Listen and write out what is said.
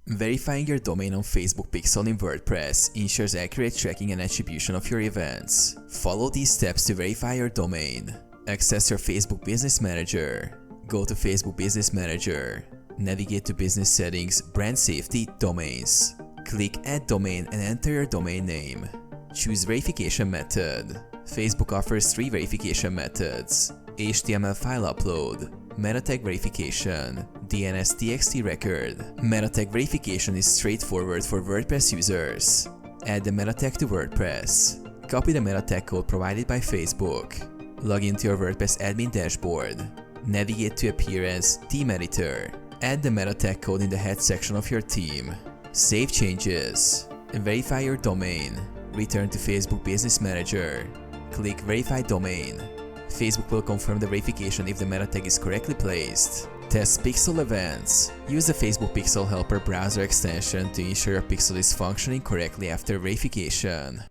Verifying your domain on Facebook Pixel in WordPress ensures accurate tracking and attribution of your events. Follow these steps to verify your domain. Access your Facebook Business Manager. Go to Facebook Business Manager. Navigate to Business Settings, Brand Safety, Domains. Click Add Domain and enter your domain name. Choose Verification Method. Facebook offers 3 verification methods: HTML file upload, meta tag verification, DNS TXT record. Meta tag verification is straightforward for WordPress users. Add the meta tag to WordPress. Copy the meta tag code provided by Facebook. Log into your WordPress admin dashboard. Navigate to Appearance, Theme Editor. Add the meta tag code in the head section of your theme. Save changes. Verify your domain. Return to Facebook Business Manager. Click Verify Domain. Facebook will confirm the verification if the meta tag is correctly placed. Test Pixel events. Use the Facebook Pixel Helper browser extension to ensure your pixel is functioning correctly after verification.